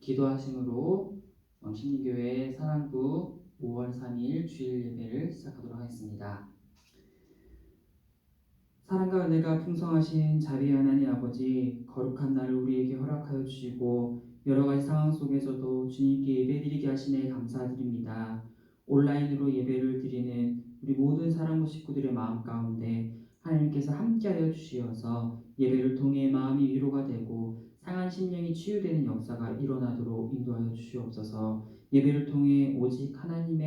기도하심으로 심리교회 사랑부 5월 3일 주일 예배를 시작하도록 하겠습니다. 사랑과 은혜가 풍성하신 자비의 하나님 아버지, 거룩한 날을 우리에게 허락하여 주시고 여러 가지 상황 속에서도 주님께 예배드리게 하시네 감사드립니다. 온라인으로 예배를 드리는 우리 모든 사랑부 식구들의 마음 가운데 하나님께서 함께하여 주시어서 예배를 통해 마음이 위로가 되고 상한 심령이 치유되는 역사가 일어나도록 인도하여 주시옵소서. 예배를 통해 오직 하나님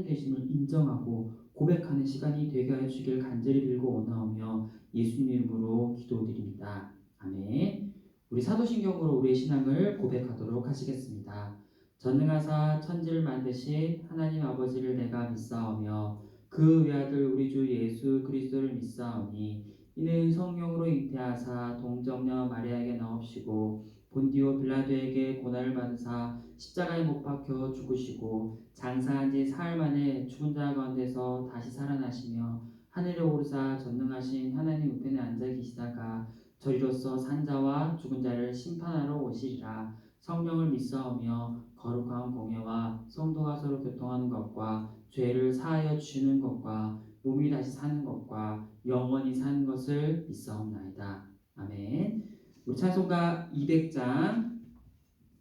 되심을 인정하고 고백하는 시간이 되게 하여 주길 간절히 빌고 원하오며 예수님 이름으로 기도드립니다. 아멘. 우리 사도신경으로 우리의 신앙을 고백하도록 하시겠습니다. 전능하사 천지를 만드신 하나님 아버지를 내가 믿사오며 그 외아들 우리 주 예수 그리스도를 믿사오니 이는 성령으로 잉태하사 동정녀 마리아에게 나옵시고 본디오 빌라도에게 고난을 받으사 십자가에 못 박혀 죽으시고 장사한 지 사흘 만에 죽은 자 가운데서 다시 살아나시며 하늘에 오르사 전능하신 하나님 우편에 앉아 계시다가 저리로서 산자와 죽은 자를 심판하러 오시리라. 성령을 믿사오며 거룩한 공예와 성도가 서로 교통하는 것과 죄를 사하여 주시는 것과 몸이 다시 사는 것과 영원히 사는 것을 믿사옵나이다. 아멘. 우리 찬송가 200장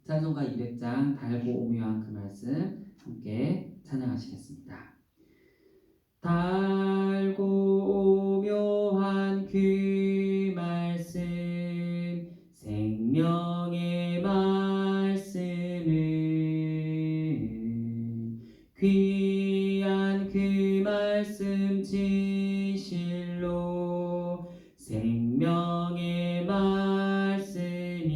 달고 오묘한 그 말씀 함께 찬양하시겠습니다. 달고 오묘한 그 말씀, 생명의 말씀은 귀한 그 말씀 진실로 생명의 말씀이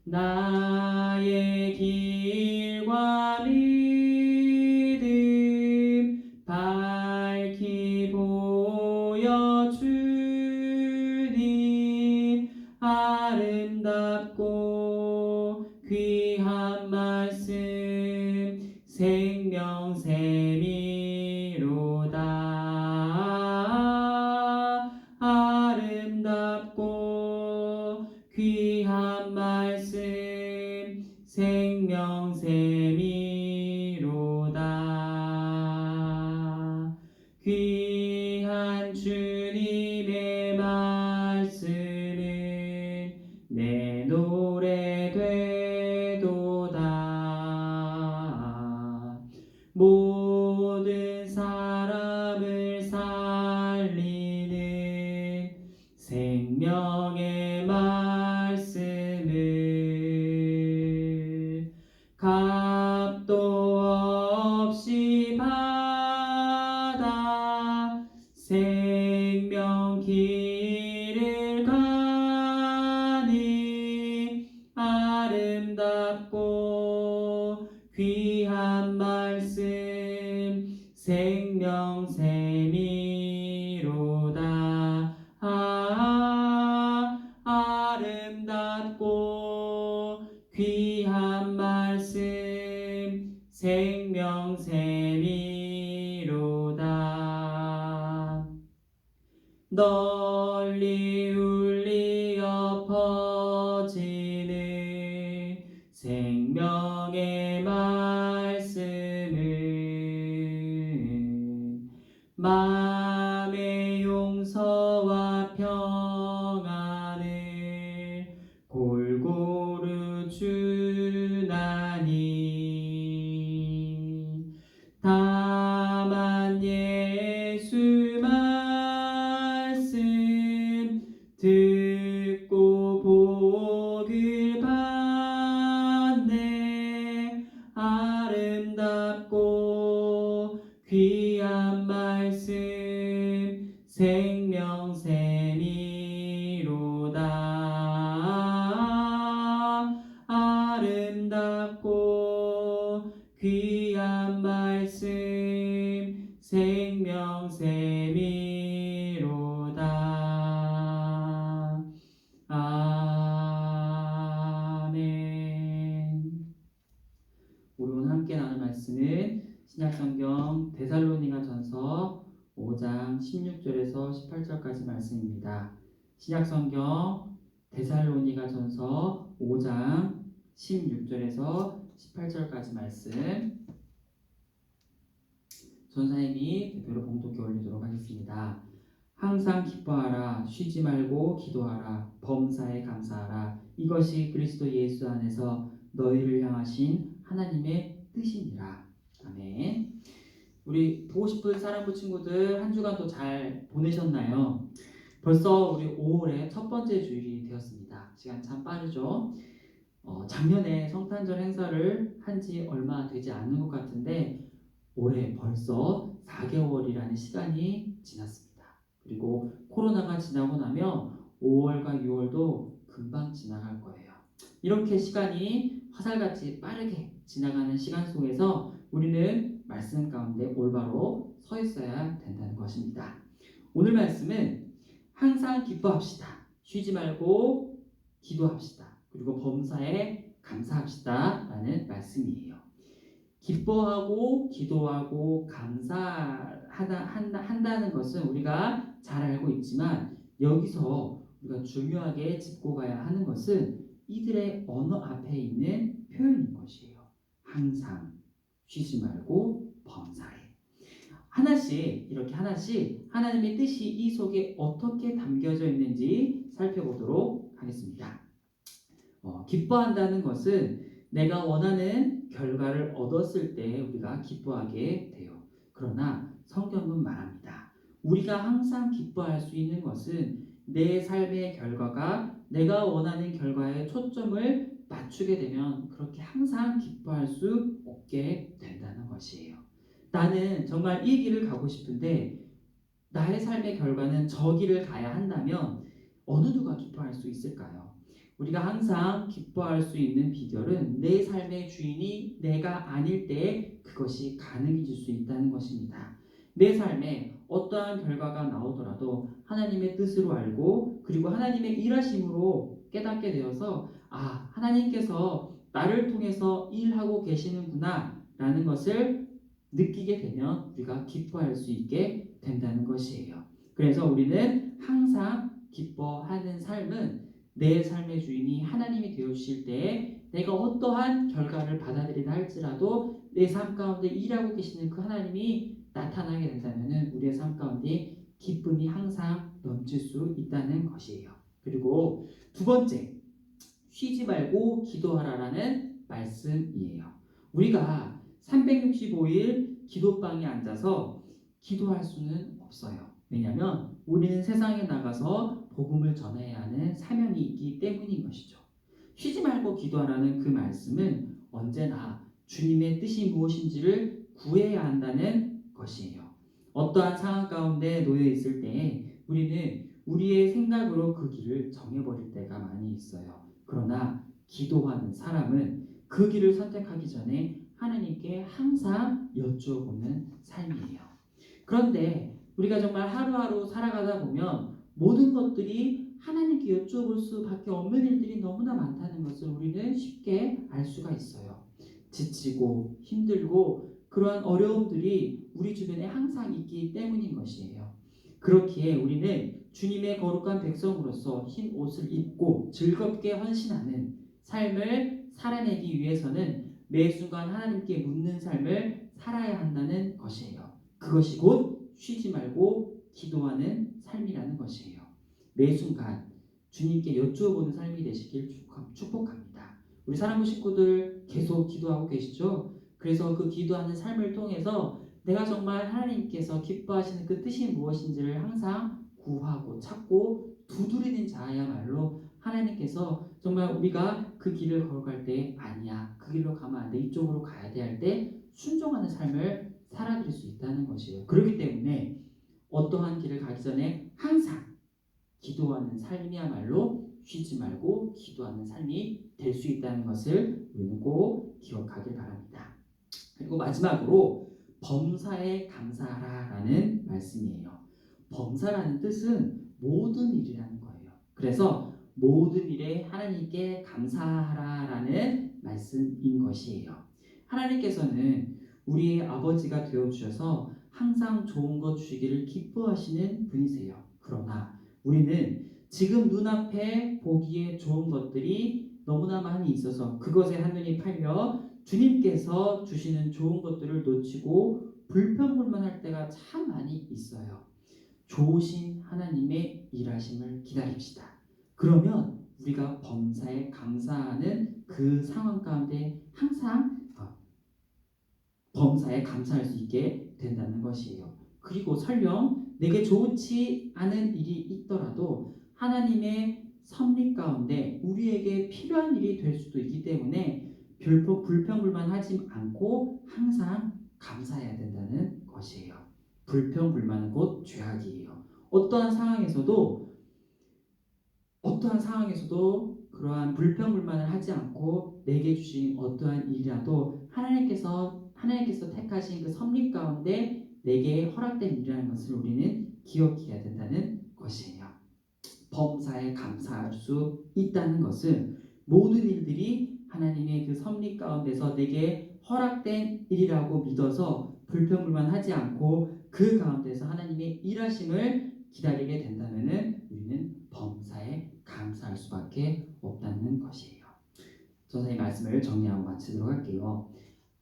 나의 길과 믿음 밝히 보여주니 아름답고 귀한 말씀 생명샘이로다. 아름답고 귀한 말씀 생명샘이로다. 귀한 주님의 말씀은 내 노래 되도다. 모든 사람을 살리는 생명의 말씀을 값도 없이 받아 생명 길을 가니 아름답고 귀한 말씀 생명샘이로다. 아름답고 귀한 말씀 생명샘이로다. 널리 울리어 퍼지는 생명의 말씀은 마음의 용서와 평안을 골고루 주나니 다만 예수 말씀 듣고 복을 받네. 아름답고 귀한 말씀 생명샘이로다. 아름답고 귀한 말씀 생명샘이로다. 아멘. 우리 오늘 함께 나눌 말씀은 신약성경 데살로니가전서 5장 16절에서 18절까지 말씀입니다. 신약성경 데살로니가전서 데살로니가전서 5장 16절에서 18절까지 말씀 전사님이 대표로 봉독해 올리도록 하겠습니다. 항상 기뻐하라, 쉬지 말고 기도하라, 범사에 감사하라. 이것이 그리스도 예수 안에서 너희를 향하신 하나님의 뜻이니라. 아멘. 우리 보고 싶은 사랑부 친구들 한 주간도 잘 보내셨나요? 벌써 우리 5월의 첫 번째 주일이 되었습니다. 시간 참 빠르죠? 작년에 성탄절 행사를 한 지 얼마 되지 않은 것 같은데 올해 벌써 4개월이라는 시간이 지났습니다. 그리고 코로나가 지나고 나면 5월과 6월도 금방 지나갈 거예요. 이렇게 시간이 화살같이 빠르게 지나가는 시간 속에서 우리는 말씀 가운데 올바로 서 있어야 된다는 것입니다. 오늘 말씀은 항상 기뻐합시다. 쉬지 말고 기도합시다. 그리고 범사에 감사합시다 라는 말씀이에요. 기뻐하고 기도하고 감사한다는 것은 우리가 잘 알고 있지만 여기서 우리가 중요하게 짚고 가야 하는 것은 이들의 언어 앞에 있는 표현인 것이에요. 항상, 쉬지 말고 범사에. 하나씩 이렇게 하나씩 하나님의 뜻이 이 속에 어떻게 담겨져 있는지 살펴보도록 하겠습니다. 기뻐한다는 것은 내가 원하는 결과를 얻었을 때 우리가 기뻐하게 돼요. 그러나 성경은 말합니다. 우리가 항상 기뻐할 수 있는 것은 내 삶의 결과가 내가 원하는 결과에 초점을 맞추게 되면 그렇게 항상 기뻐할 수 없게 된다는 것이에요. 나는 정말 이 길을 가고 싶은데 나의 삶의 결과는 저 길을 가야 한다면 어느 누가 기뻐할 수 있을까요? 우리가 항상 기뻐할 수 있는 비결은 내 삶의 주인이 내가 아닐 때 그것이 가능해질 수 있다는 것입니다. 내 삶에 어떠한 결과가 나오더라도 하나님의 뜻으로 알고 그리고 하나님의 일하심으로 깨닫게 되어서 하나님께서 나를 통해서 일하고 계시는구나 라는 것을 느끼게 되면 우리가 기뻐할 수 있게 된다는 것이에요. 그래서 우리는 항상 기뻐하는 삶은 내 삶의 주인이 하나님이 되어주실 때 내가 어떠한 결과를 받아들이다 할지라도 내 삶 가운데 일하고 계시는 그 하나님이 나타나게 된다면 우리의 삶 가운데 기쁨이 항상 넘칠 수 있다는 것이에요. 그리고 두 번째, 쉬지 말고 기도하라라는 말씀이에요. 우리가 365일 기도방에 앉아서 기도할 수는 없어요. 왜냐하면 우리는 세상에 나가서 복음을 전해야 하는 사명이 있기 때문인 것이죠. 쉬지 말고 기도하라는 그 말씀은 언제나 주님의 뜻이 무엇인지를 구해야 한다는 것이에요. 어떠한 상황 가운데 놓여 있을 때 우리는 우리의 생각으로 그 길을 정해버릴 때가 많이 있어요. 그러나 기도하는 사람은 그 길을 선택하기 전에 하나님께 항상 여쭈어보는 삶이에요. 그런데 우리가 정말 하루하루 살아가다 보면 모든 것들이 하나님께 여쭈어볼 수밖에 없는 일들이 너무나 많다는 것을 우리는 쉽게 알 수가 있어요. 지치고 힘들고 그러한 어려움들이 우리 주변에 항상 있기 때문인 것이에요. 그렇기에 우리는 주님의 거룩한 백성으로서 흰 옷을 입고 즐겁게 헌신하는 삶을 살아내기 위해서는 매 순간 하나님께 묻는 삶을 살아야 한다는 것이에요. 그것이 곧 쉬지 말고 기도하는 삶이라는 것이에요. 매 순간 주님께 여쭈어보는 삶이 되시길 축복합니다. 우리 사랑부 식구들 계속 기도하고 계시죠? 그래서 그 기도하는 삶을 통해서 내가 정말 하나님께서 기뻐하시는 그 뜻이 무엇인지를 항상 구하고 찾고 두드리는 자야말로 하나님께서 정말 우리가 그 길을 걸어갈 때 아니야, 그 길로 가면 안 돼, 이쪽으로 가야 돼 할 때 순종하는 삶을 살아드릴 수 있다는 것이에요. 그렇기 때문에 어떠한 길을 가기 전에 항상 기도하는 삶이야말로 쉬지 말고 기도하는 삶이 될 수 있다는 것을 우리는 꼭 기억하길 바랍니다. 그리고 마지막으로 범사에 감사하라라는 말씀이에요. 범사라는 뜻은 모든 일이라는 거예요. 그래서 모든 일에 하나님께 감사하라라는 말씀인 것이에요. 하나님께서는 우리의 아버지가 되어주셔서 항상 좋은 것 주기를 기뻐하시는 분이세요. 그러나 우리는 지금 눈앞에 보기에 좋은 것들이 너무나 많이 있어서 그것에 한눈이 팔려 주님께서 주시는 좋은 것들을 놓치고 불평불만할 때가 참 많이 있어요. 좋으신 하나님의 일하심을 기다립시다. 그러면 우리가 범사에 감사하는 그 상황 가운데 항상 범사에 감사할 수 있게 된다는 것이에요. 그리고 설령 내게 좋지 않은 일이 있더라도 하나님의 섭리 가운데 우리에게 필요한 일이 될 수도 있기 때문에 불평불만하지 않고 항상 감사해야 된다는 것이에요. 불평불만은 곧 죄악이에요. 어떠한 상황에서도 그러한 불평불만을 하지 않고 내게 주신 어떠한 일이라도 하나님께서 택하신 그 섭리 가운데 내게 허락된 일이라는 것을 우리는 기억해야 된다는 것이에요. 범사에 감사할 수 있다는 것은 모든 일들이 하나님의 그 섭리 가운데서 내게 허락된 일이라고 믿어서 불평불만하지 않고 그 가운데서 하나님의 일하심을 기다리게 된다면 우리는 범사에 감사할 수밖에 없다는 것이에요. 전사의 말씀을 정리하고 마치도록 할게요.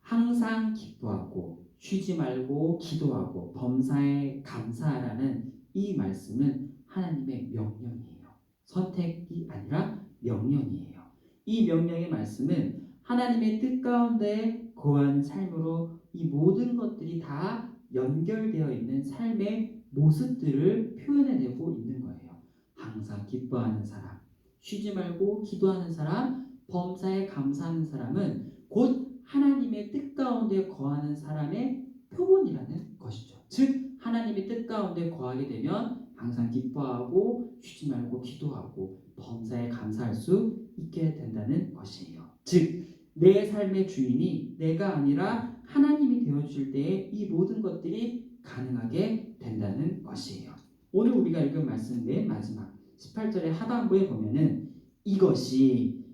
항상 기뻐하고 쉬지 말고 기도하고 범사에 감사하라는 이 말씀은 하나님의 명령이에요. 선택이 아니라 명령이에요. 이 명령의 말씀은 하나님의 뜻 가운데 거하는 삶으로 이 모든 것들이 다 연결되어 있는 삶의 모습들을 표현해내고 있는 거예요. 항상 기뻐하는 사람, 쉬지 말고 기도하는 사람, 범사에 감사하는 사람은 곧 하나님의 뜻 가운데 거하는 사람의 표본이라는 것이죠. 즉 하나님의 뜻 가운데 거하게 되면 항상 기뻐하고 쉬지 말고 기도하고 범사에 감사할 수 있게 된다는 것이에요. 즉 내 삶의 주인이 내가 아니라 하나님이 되어줄 때에 이 모든 것들이 가능하게 된다는 것이에요. 오늘 우리가 읽은 말씀 맨 마지막 18절의 하반부에 보면은 이것이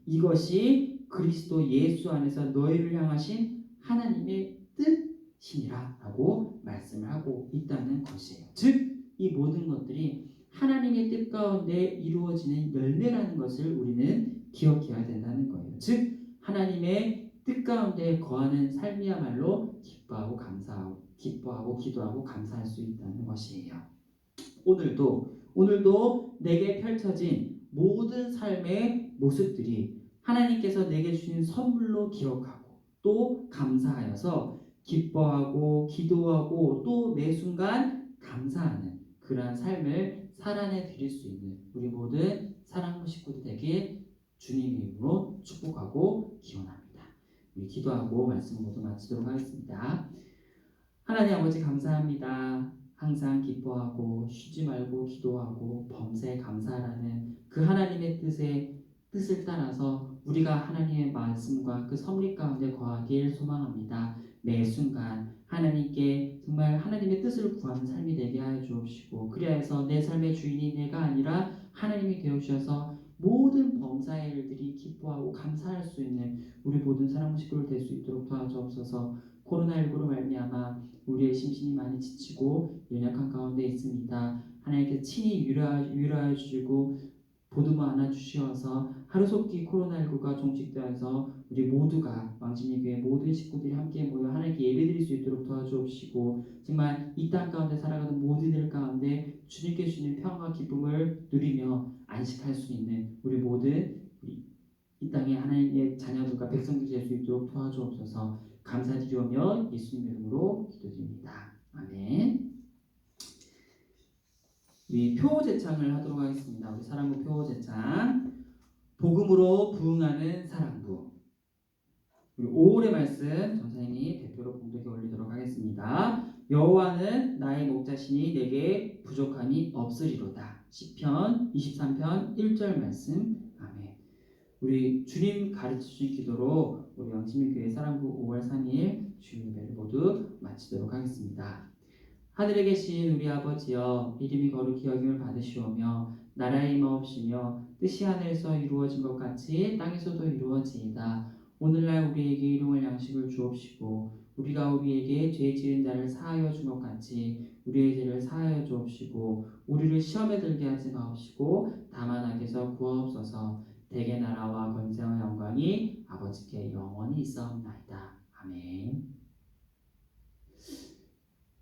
그리스도 예수 안에서 너희를 향하신 하나님의 뜻이니라 라고 말씀을 하고 있다는 것이에요. 즉 이 모든 것들이 하나님의 뜻 가운데 이루어지는 열매라는 것을 우리는 기억해야 된다는 거예요. 즉 하나님의 뜻 가운데 거하는 삶이야말로 기뻐하고 기도하고 감사할 수 있다는 것이에요. 오늘도 내게 펼쳐진 모든 삶의 모습들이 하나님께서 내게 주신 선물로 기억하고 또 감사하여서 기뻐하고 기도하고 또 매 순간 감사하는 그러한 삶을 살아내 드릴 수 있는 우리 모든 사랑하는 식구들 되길 주님의 이름으로 축복하고 기원합니다. 우리 기도하고 말씀 모두 마치도록 하겠습니다. 하나님 아버지 감사합니다. 항상 기뻐하고 쉬지 말고 기도하고 범사에 감사하라는 그 하나님의 뜻을 따라서 우리가 하나님의 말씀과 그 섭리 가운데 거하길 소망합니다. 매 순간 하나님께 정말 하나님의 뜻을 구하는 삶이 되게 하여 주옵시고 그리하여서 내 삶의 주인이 내가 아니라 하나님이 되어 주셔서 모든 범사의 일들이 기뻐하고 감사할 수 있는 우리 모든 사랑하는 식구를 될 수 있도록 도와주옵소서. 코로나19로 말미암아 우리의 심신이 많이 지치고 연약한 가운데 있습니다. 하나님께서 친히 위로하여 주시고 보듬어 안아주시어서 하루속히 코로나19가 종식되어서 우리 모두가 왕십리교회 모든 식구들이 함께 모여 하나님께 예배드릴 수 있도록 도와주옵시고 정말 이 땅 가운데 살아가는 모든 일 가운데 주님께 주시는 평화와 기쁨을 누리며 안식할 수 있는 우리 모든 이 땅에 하나님의 자녀들과 백성들이 될 수 있도록 도와주옵소서. 감사드리오며 예수님 이름으로 기도드립니다. 아멘. 우리 표제창을 하도록 하겠습니다. 우리 사랑부 표제창. 복음으로 부응하는 사랑부. 우리 5월의 말씀 전사님이 대표로 봉독에 올리도록 하겠습니다. 여호와는 나의 목자시니 내게 부족함이 없으리로다. 시편 23편 1절 말씀. 아멘. 우리 주님 가르치신 기도로 우리 왕십리교회 사랑부 5월 3일 주일 예배를 모두 마치도록 하겠습니다. 하늘에 계신 우리 아버지여 이름이 거룩히 여김을 받으시오며 나라의 임하옵시며 뜻이 하늘에서 이루어진 것 같이 땅에서도 이루어지이다. 오늘날 우리에게 일용할 양식을 주옵시고 우리가 우리에게 죄 지은 자를 사하여 준 것 같이 우리의 죄를 사하여 주옵시고 우리를 시험에 들게 하지 마옵시고 다만 악에서 구하옵소서. 대개 나라와 권세와 영광이 아버지께 영원히 있사옵나이다. 아멘.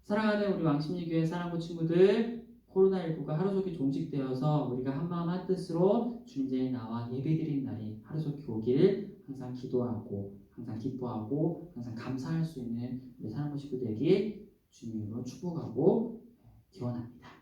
사랑하는 우리 왕십리교회 사랑부 친구들, 코로나19가 하루속히 종식되어서 우리가 한마음 한뜻으로 주님께 나와 예배드린 날이 하루속히 오기를 항상 기도하고 항상 기뻐하고 항상 감사할 수 있는 우리 사랑부 친구들에게 주님으로 축복하고 기원합니다.